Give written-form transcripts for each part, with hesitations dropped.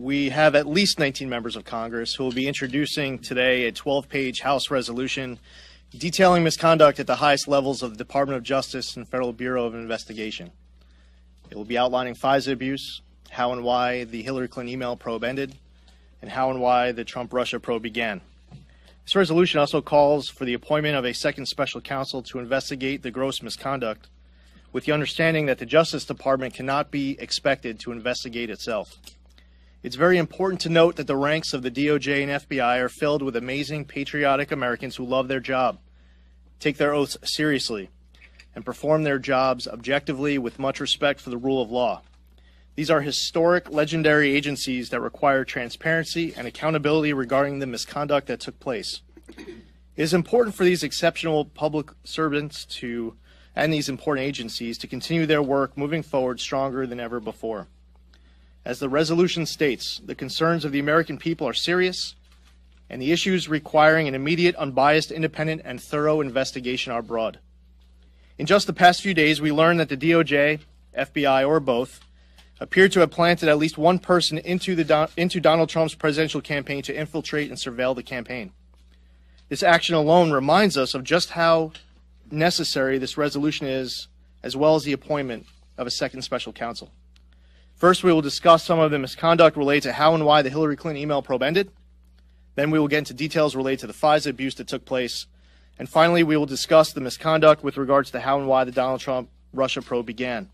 we have at least 19 members of Congress who will be introducing today a 12-page House resolution detailing misconduct at the highest levels of the Department of Justice and Federal Bureau of Investigation. It will be outlining FISA abuse, how and why the Hillary Clinton email probe ended, and how and why the Trump-Russia probe began. This resolution also calls for the appointment of a second special counsel to investigate the gross misconduct, with the understanding that the Justice Department cannot be expected to investigate itself. It's very important to note that the ranks of the DOJ and FBI are filled with amazing, patriotic Americans who love their job, take their oaths seriously, and perform their jobs objectively with much respect for the rule of law. These are historic, legendary agencies that require transparency and accountability regarding the misconduct that took place. It is important for these exceptional public servants and these important agencies to continue their work moving forward stronger than ever before. As the resolution states, the concerns of the American people are serious, and the issues requiring an immediate, unbiased, independent, and thorough investigation are broad. In just the past few days, we learned that the DOJ, FBI, or both, appeared to have planted at least one person into Donald Trump's presidential campaign to infiltrate and surveil the campaign. This action alone reminds us of just how necessary this resolution is, as well as the appointment of a second special counsel. First, we will discuss some of the misconduct related to how and why the Hillary Clinton email probe ended. Then we will get into details related to the FISA abuse that took place. And finally, we will discuss the misconduct with regards to how and why the Donald Trump-Russia probe began.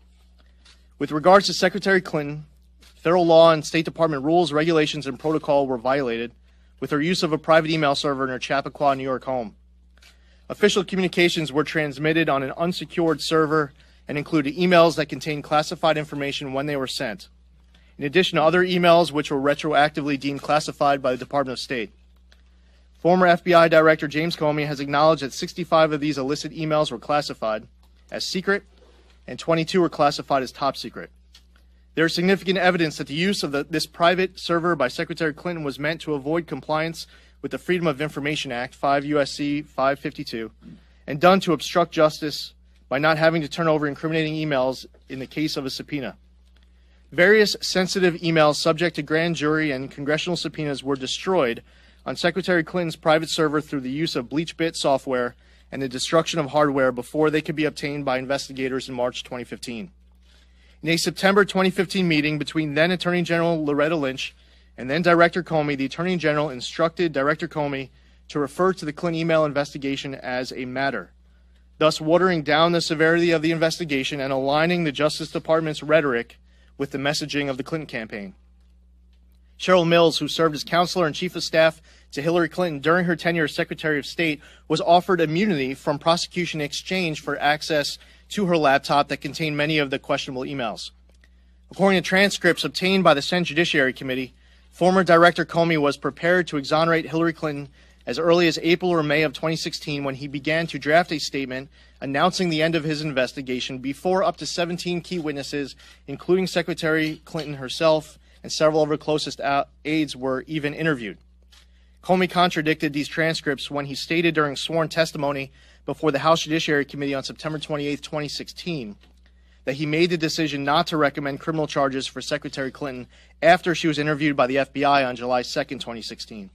With regards to Secretary Clinton, federal law and State Department rules, regulations, and protocol were violated with her use of a private email server in her Chappaqua, New York home. Official communications were transmitted on an unsecured server and included emails that contained classified information when they were sent, in addition to other emails which were retroactively deemed classified by the Department of State. Former FBI Director James Comey has acknowledged that 65 of these illicit emails were classified as secret and 22 were classified as top secret. There is significant evidence that the use of this private server by Secretary Clinton was meant to avoid compliance with the Freedom of Information Act, 5 U.S.C. 552, and done to obstruct justice by not having to turn over incriminating emails in the case of a subpoena. Various sensitive emails subject to grand jury and congressional subpoenas were destroyed on Secretary Clinton's private server through the use of BleachBit software and the destruction of hardware before they could be obtained by investigators in March 2015. In a September 2015 meeting between then Attorney General Loretta Lynch and then Director Comey, the Attorney General instructed Director Comey to refer to the Clinton email investigation as a matter, thus watering down the severity of the investigation and aligning the Justice Department's rhetoric with the messaging of the Clinton campaign. Cheryl Mills, who served as counselor and chief of staff to Hillary Clinton during her tenure as Secretary of State, was offered immunity from prosecution in exchange for access to her laptop that contained many of the questionable emails. According to transcripts obtained by the Senate Judiciary Committee, former Director Comey was prepared to exonerate Hillary Clinton as early as April or May of 2016 when he began to draft a statement announcing the end of his investigation before up to 17 key witnesses, including Secretary Clinton herself and several of her closest aides, were even interviewed. Comey contradicted these transcripts when he stated during sworn testimony before the House Judiciary Committee on September 28, 2016, that he made the decision not to recommend criminal charges for Secretary Clinton after she was interviewed by the FBI on July 2, 2016.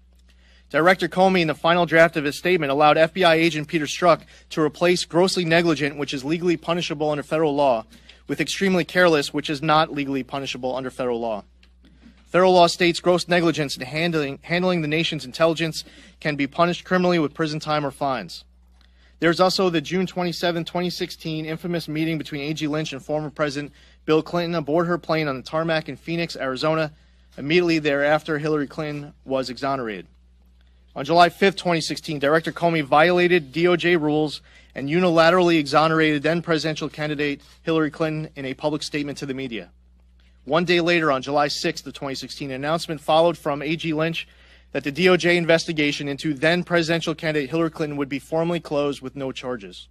Director Comey, in the final draft of his statement, allowed FBI agent Peter Strzok to replace grossly negligent, which is legally punishable under federal law, with extremely careless, which is not legally punishable under federal law. Federal law states gross negligence in handling the nation's intelligence can be punished criminally with prison time or fines. There's also the June 27, 2016 infamous meeting between A.G. Lynch and former President Bill Clinton aboard her plane on the tarmac in Phoenix, Arizona. Immediately thereafter, Hillary Clinton was exonerated. On July 5, 2016, Director Comey violated DOJ rules and unilaterally exonerated then presidential candidate Hillary Clinton in a public statement to the media. One day later, on July 6th of 2016, an announcement followed from A.G. Lynch that the DOJ investigation into then presidential candidate Hillary Clinton would be formally closed with no charges.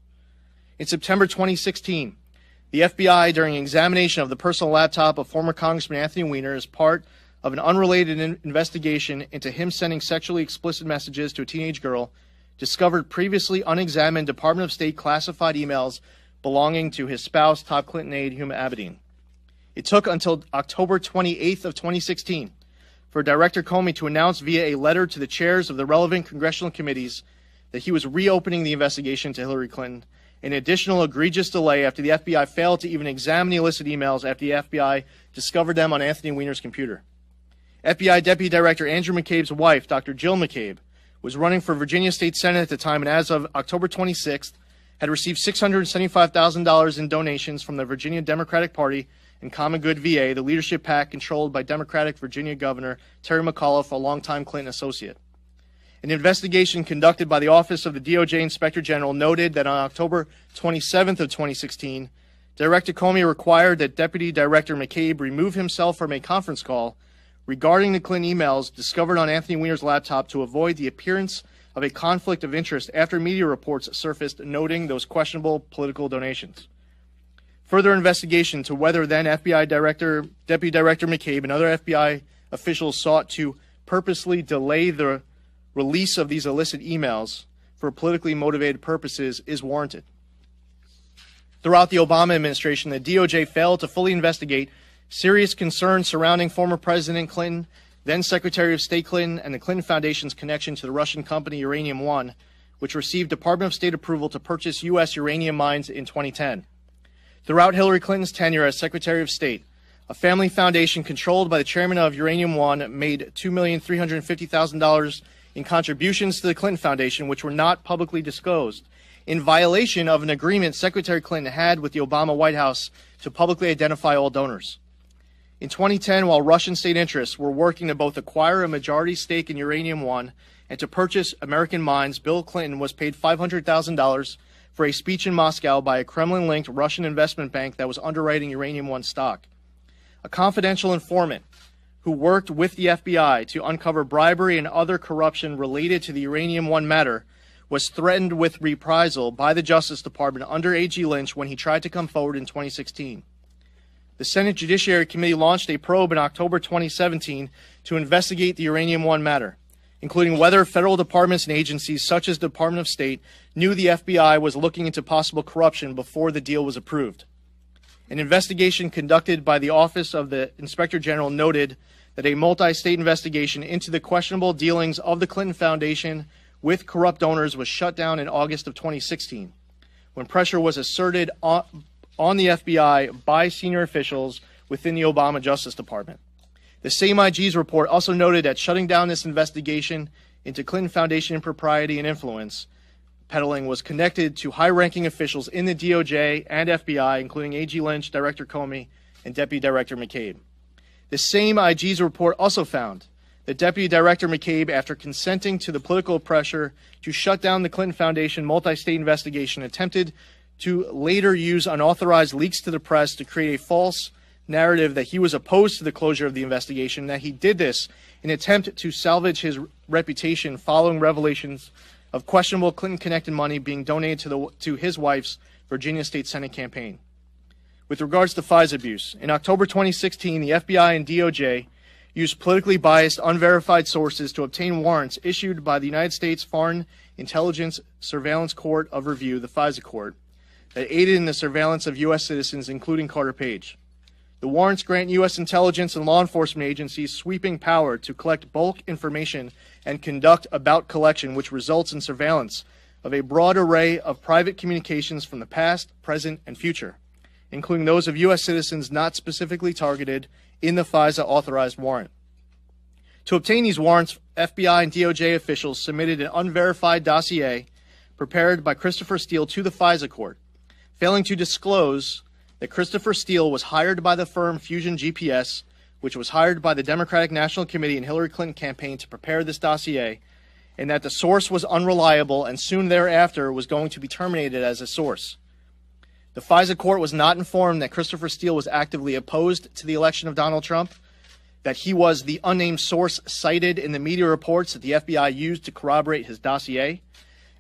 In September 2016, the FBI, during examination of the personal laptop of former Congressman Anthony Weiner as part of an unrelated investigation into him sending sexually explicit messages to a teenage girl, discovered previously unexamined Department of State classified emails belonging to his spouse, top Clinton aide Huma Abedin. It took until October 28th of 2016 for Director Comey to announce via a letter to the chairs of the relevant congressional committees that he was reopening the investigation to Hillary Clinton, an additional egregious delay after the FBI failed to even examine the illicit emails after the FBI discovered them on Anthony Weiner's computer. FBI Deputy Director Andrew McCabe's wife, Dr. Jill McCabe, was running for Virginia State Senate at the time, and as of October 26th, had received $675,000 in donations from the Virginia Democratic Party and Common Good VA, the leadership PAC controlled by Democratic Virginia Governor Terry McAuliffe, a longtime Clinton associate. An investigation conducted by the Office of the DOJ Inspector General noted that on October 27th of 2016, Director Comey required that Deputy Director McCabe remove himself from a conference call regarding the Clinton emails discovered on Anthony Weiner's laptop to avoid the appearance of a conflict of interest after media reports surfaced noting those questionable political donations. Further investigation to whether then FBI Deputy Director McCabe and other FBI officials sought to purposely delay the release of these illicit emails for politically motivated purposes is warranted. Throughout the Obama administration, the DOJ failed to fully investigate serious concerns surrounding former President Clinton, then Secretary of State Clinton, and the Clinton Foundation's connection to the Russian company Uranium One, which received Department of State approval to purchase U.S. uranium mines in 2010. Throughout Hillary Clinton's tenure as Secretary of State, a family foundation controlled by the chairman of Uranium One made $2,350,000 in contributions to the Clinton Foundation, which were not publicly disclosed, in violation of an agreement Secretary Clinton had with the Obama White House to publicly identify all donors. In 2010, while Russian state interests were working to both acquire a majority stake in Uranium One and to purchase American mines, Bill Clinton was paid $500,000 for a speech in Moscow by a Kremlin-linked Russian investment bank that was underwriting Uranium One stock. A confidential informant who worked with the FBI to uncover bribery and other corruption related to the Uranium One matter was threatened with reprisal by the Justice Department under A.G. Lynch when he tried to come forward in 2016. The Senate Judiciary Committee launched a probe in October 2017 to investigate the Uranium One matter, including whether federal departments and agencies such as the Department of State knew the FBI was looking into possible corruption before the deal was approved. An investigation conducted by the Office of the Inspector General noted that a multi-state investigation into the questionable dealings of the Clinton Foundation with corrupt donors was shut down in August of 2016, when pressure was asserted on the FBI by senior officials within the Obama Justice Department. The same IG's report also noted that shutting down this investigation into Clinton Foundation impropriety and influence peddling was connected to high-ranking officials in the DOJ and FBI, including A.G. Lynch, Director Comey, and Deputy Director McCabe. The same IG's report also found that Deputy Director McCabe, after consenting to the political pressure to shut down the Clinton Foundation multi-state investigation, attempted to later use unauthorized leaks to the press to create a false narrative that he was opposed to the closure of the investigation, that he did this in an attempt to salvage his reputation following revelations of questionable Clinton-connected money being donated to his wife's Virginia State Senate campaign. With regards to FISA abuse, in October 2016, the FBI and DOJ used politically biased, unverified sources to obtain warrants issued by the United States Foreign Intelligence Surveillance Court of Review, the FISA court, that aided in the surveillance of U.S. citizens, including Carter Page. The warrants grant U.S. intelligence and law enforcement agencies sweeping power to collect bulk information and conduct about collection, which results in surveillance of a broad array of private communications from the past, present, and future, including those of U.S. citizens not specifically targeted in the FISA authorized warrant. To obtain these warrants, FBI and DOJ officials submitted an unverified dossier prepared by Christopher Steele to the FISA court, failing to disclose that Christopher Steele was hired by the firm Fusion GPS, which was hired by the Democratic National Committee and Hillary Clinton campaign to prepare this dossier, and that the source was unreliable and soon thereafter was going to be terminated as a source. The FISA court was not informed that Christopher Steele was actively opposed to the election of Donald Trump, that he was the unnamed source cited in the media reports that the FBI used to corroborate his dossier,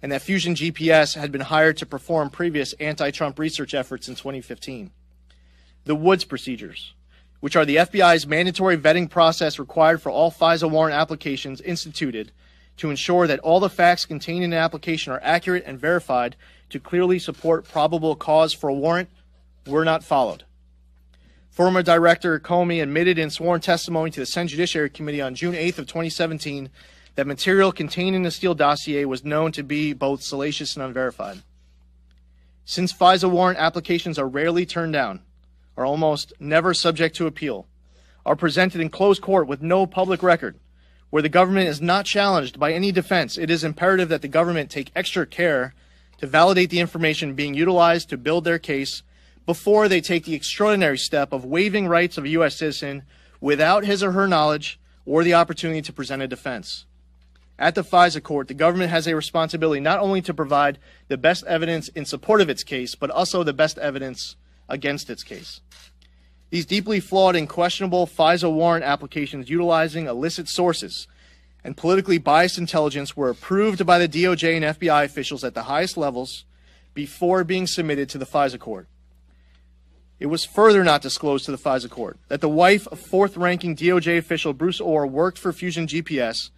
and that Fusion GPS had been hired to perform previous anti-Trump research efforts in 2015. The Woods procedures, which are the FBI's mandatory vetting process required for all FISA warrant applications instituted to ensure that all the facts contained in an application are accurate and verified to clearly support probable cause for a warrant, were not followed. Former Director Comey admitted in sworn testimony to the Senate Judiciary Committee on June 8th of 2017 that material contained in the Steele dossier was known to be both salacious and unverified. Since FISA warrant applications are rarely turned down, are almost never subject to appeal, are presented in closed court with no public record, where the government is not challenged by any defense, it is imperative that the government take extra care to validate the information being utilized to build their case before they take the extraordinary step of waiving rights of a U.S. citizen without his or her knowledge or the opportunity to present a defense. At the FISA court, the government has a responsibility not only to provide the best evidence in support of its case, but also the best evidence against its case. These deeply flawed and questionable FISA warrant applications utilizing illicit sources and politically biased intelligence were approved by the DOJ and FBI officials at the highest levels before being submitted to the FISA court. It was further not disclosed to the FISA court that the wife of fourth-ranking DOJ official Bruce Ohr worked for Fusion GPS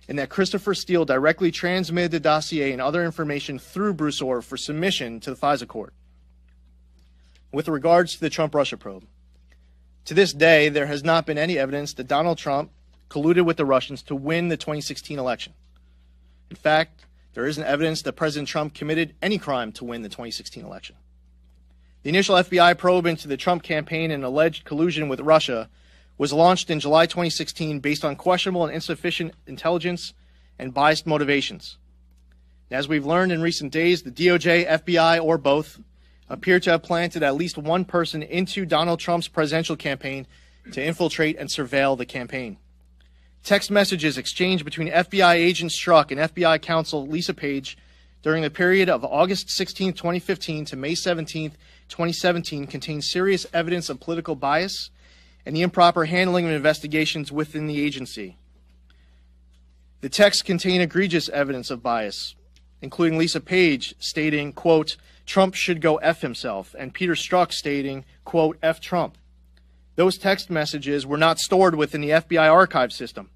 and that Christopher Steele directly transmitted the dossier and other information through Bruce Ohr for submission to the FISA court. With regards to the Trump-Russia probe, to this day, there has not been any evidence that Donald Trump colluded with the Russians to win the 2016 election. In fact, there isn't evidence that President Trump committed any crime to win the 2016 election. The initial FBI probe into the Trump campaign and alleged collusion with Russia was launched in July 2016 based on questionable and insufficient intelligence and biased motivations. As we've learned in recent days, the DOJ, FBI, or both appear to have planted at least one person into Donald Trump's presidential campaign to infiltrate and surveil the campaign. Text messages exchanged between FBI agent Strzok and FBI counsel Lisa Page during the period of August 16, 2015 to May 17, 2017 contain serious evidence of political bias and the improper handling of investigations within the agency. The texts contain egregious evidence of bias, including Lisa Page stating, quote, Trump should go F himself, and Peter Strzok stating, quote, F Trump. Those text messages were not stored within the FBI archive system.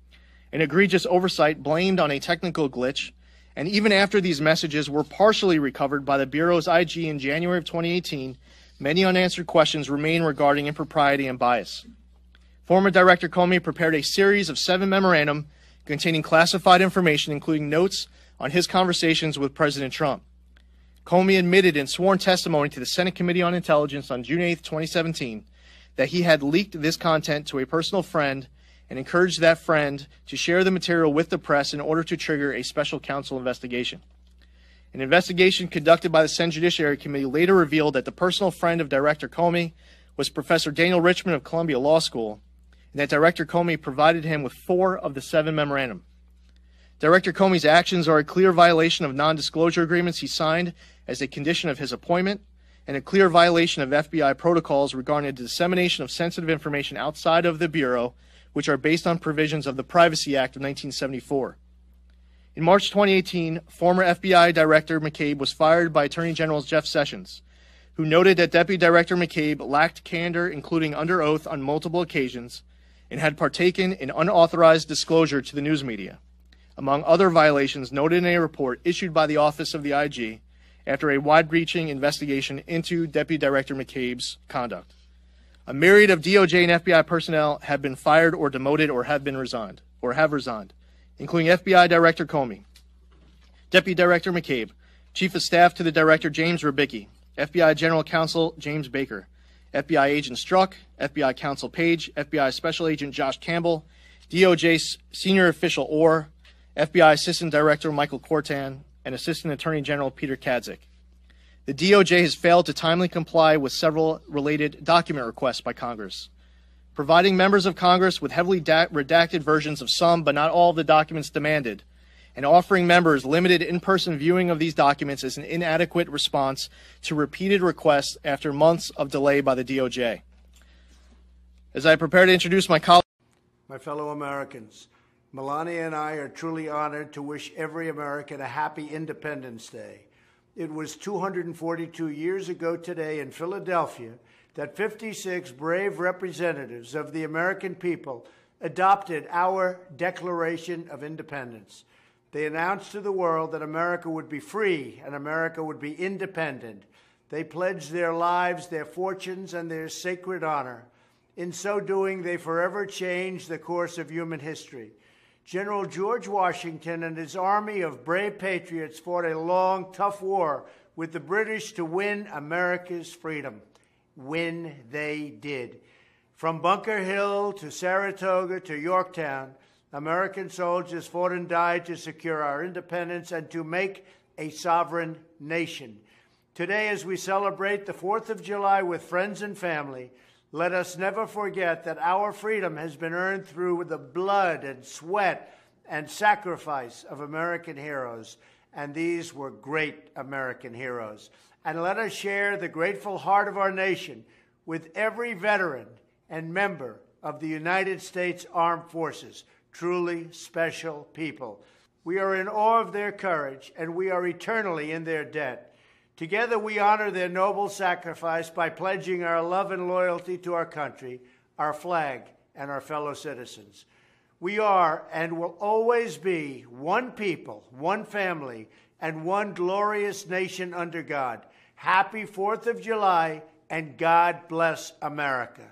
An egregious oversight blamed on a technical glitch, and even after these messages were partially recovered by the Bureau's IG in January of 2018, many unanswered questions remain regarding impropriety and bias. Former Director Comey prepared a series of 7 memorandum containing classified information, including notes on his conversations with President Trump. Comey admitted in sworn testimony to the Senate Committee on Intelligence on June 8, 2017, that he had leaked this content to a personal friend and encouraged that friend to share the material with the press in order to trigger a special counsel investigation. An investigation conducted by the Senate Judiciary Committee later revealed that the personal friend of Director Comey was Professor Daniel Richman of Columbia Law School, and that Director Comey provided him with 4 of the 7 memorandum. Director Comey's actions are a clear violation of non-disclosure agreements he signed as a condition of his appointment, and a clear violation of FBI protocols regarding the dissemination of sensitive information outside of the Bureau, which are based on provisions of the Privacy Act of 1974. In March 2018, former FBI Director McCabe was fired by Attorney General Jeff Sessions, who noted that Deputy Director McCabe lacked candor, including under oath on multiple occasions, and had partaken in unauthorized disclosure to the news media, among other violations noted in a report issued by the Office of the IG after a wide-reaching investigation into Deputy Director McCabe's conduct. A myriad of DOJ and FBI personnel have been fired or demoted or have resigned, including FBI Director Comey, Deputy Director McCabe, Chief of Staff to the Director James Rybicki, FBI General Counsel James Baker, FBI Agent Strzok, FBI Counsel Page, FBI Special Agent Josh Campbell, DOJ Senior Official Ohr, FBI Assistant Director Michael Cortan, and Assistant Attorney General Peter Kadzik. The DOJ has failed to timely comply with several related document requests by Congress, providing members of Congress with heavily redacted versions of some but not all of the documents demanded, and offering members limited in-person viewing of these documents is an inadequate response to repeated requests after months of delay by the DOJ. As I prepare to introduce my colleague, my fellow Americans, Melania and I are truly honored to wish every American a happy Independence Day. It was 242 years ago today in Philadelphia that 56 brave representatives of the American people adopted our Declaration of Independence. They announced to the world that America would be free and America would be independent. They pledged their lives, their fortunes, and their sacred honor In so doing, they forever changed the course of human history. General George Washington and his army of brave patriots fought a long, tough war with the British to win America's freedom. When they did. From Bunker Hill to Saratoga to Yorktown, American soldiers fought and died to secure our independence and to make a sovereign nation. Today, as we celebrate the 4th of July with friends and family, let us never forget that our freedom has been earned through the blood and sweat and sacrifice of American heroes, and these were great American heroes. And let us share the grateful heart of our nation with every veteran and member of the United States Armed Forces, truly special people. We are in awe of their courage, and we are eternally in their debt. Together, we honor their noble sacrifice by pledging our love and loyalty to our country, our flag, and our fellow citizens. We are and will always be one people, one family, and one glorious nation under God. Happy 4th of July, and God bless America.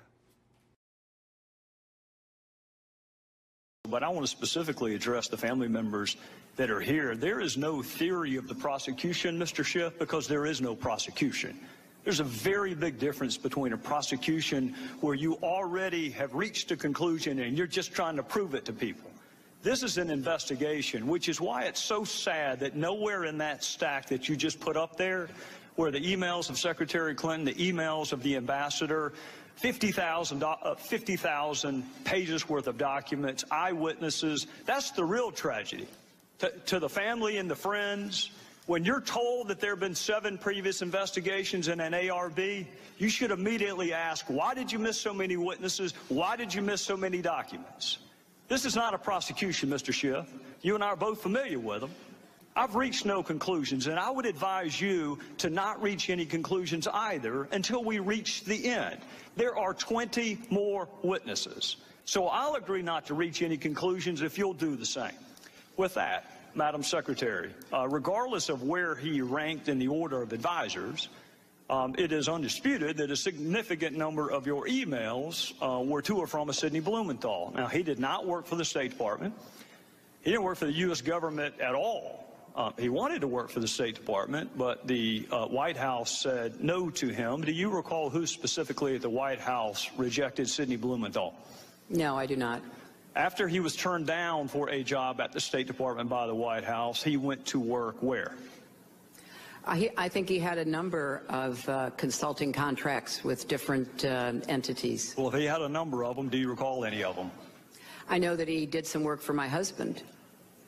But I want to specifically address the family members that are here. There is no theory of the prosecution, Mr. Schiff, because there is no prosecution. There's a very big difference between a prosecution where you already have reached a conclusion and you're just trying to prove it to people. This is an investigation, which is why it's so sad that nowhere in that stack that you just put up there, where the emails of Secretary Clinton, the emails of the ambassador, 50,000 pages worth of documents, eyewitnesses, that's the real tragedy. To the family and the friends, when you're told that there have been 7 previous investigations in an ARB, you should immediately ask, why did you miss so many witnesses? Why did you miss so many documents? This is not a prosecution, Mr. Schiff. You and I are both familiar with them. I've reached no conclusions, and I would advise you to not reach any conclusions either until we reach the end. There are 20 more witnesses. So I'll agree not to reach any conclusions if you'll do the same. With that, Madam Secretary, regardless of where he ranked in the order of advisors, it is undisputed that a significant number of your emails were to or from a Sidney Blumenthal. Now, he did not work for the State Department. He didn't work for the U.S. government at all. He wanted to work for the State Department, but the White House said no to him. Do you recall who specifically at the White House rejected Sidney Blumenthal? No, I do not. After he was turned down for a job at the State Department by the White House, he went to work where? I think he had a number of consulting contracts with different entities. Well, if he had a number of them, do you recall any of them? I know that he did some work for my husband.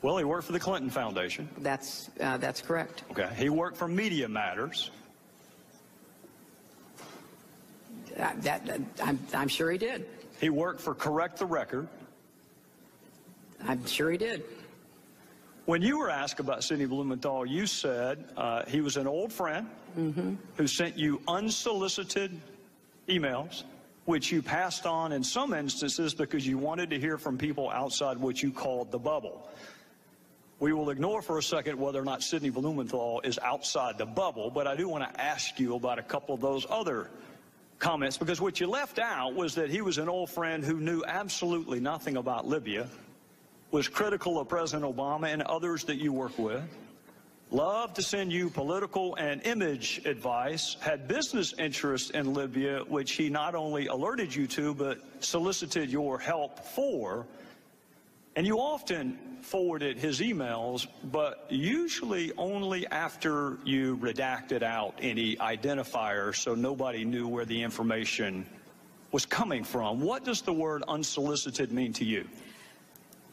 Well, he worked for the Clinton Foundation. That's correct. Okay. He worked for Media Matters. I'm sure he did. He worked for Correct the Record. I'm sure he did. When you were asked about Sidney Blumenthal, you said he was an old friend who sent you unsolicited emails, which you passed on in some instances because you wanted to hear from people outside what you called the bubble. We will ignore for a second whether or not Sidney Blumenthal is outside the bubble, but I do want to ask you about a couple of those other comments, because what you left out was that he was an old friend who knew absolutely nothing about Libya, was critical of President Obama and others that you work with, loved to send you political and image advice, had business interests in Libya, which he not only alerted you to, but solicited your help for. And you often forwarded his emails, but usually only after you redacted out any identifiers so nobody knew where the information was coming from. What does the word unsolicited mean to you?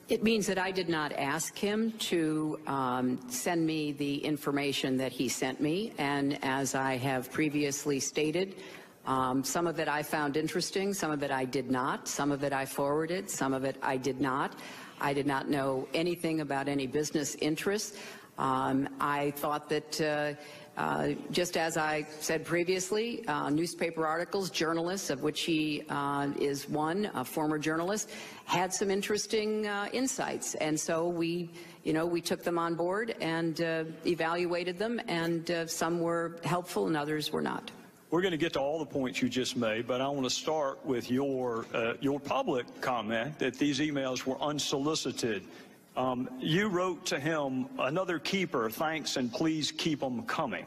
It means that I did not ask him to send me the information that he sent me, and as I have previously stated, some of it I found interesting, some of it I did not, some of it I forwarded, some of it I did not. I did not know anything about any business interests. I thought that, just as I said previously, newspaper articles, journalists, of which he is one, a former journalist, had some interesting insights. And so we took them on board and evaluated them, and some were helpful and others were not. We're going to get to all the points you just made, but I want to start with your public comment that these emails were unsolicited. You wrote to him, "Another keeper, thanks and please keep them coming.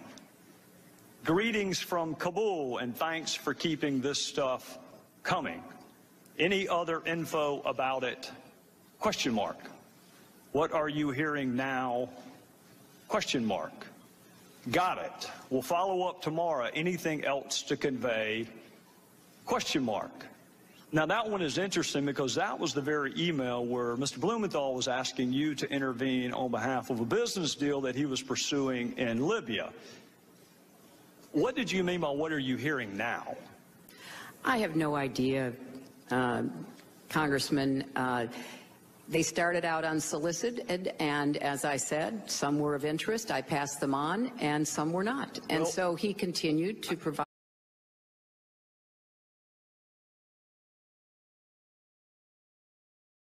Greetings from Kabul and thanks for keeping this stuff coming. Any other info about it? Question mark. What are you hearing now? Question mark. Got it. We'll follow up tomorrow. Anything else to convey? Question mark." Now, that one is interesting because that was the very email where Mr. Blumenthal was asking you to intervene on behalf of a business deal that he was pursuing in Libya. What did you mean by what are you hearing now? I have no idea, Congressman. They started out unsolicited, and as I said, some were of interest. I passed them on, and some were not. And so he continued to provide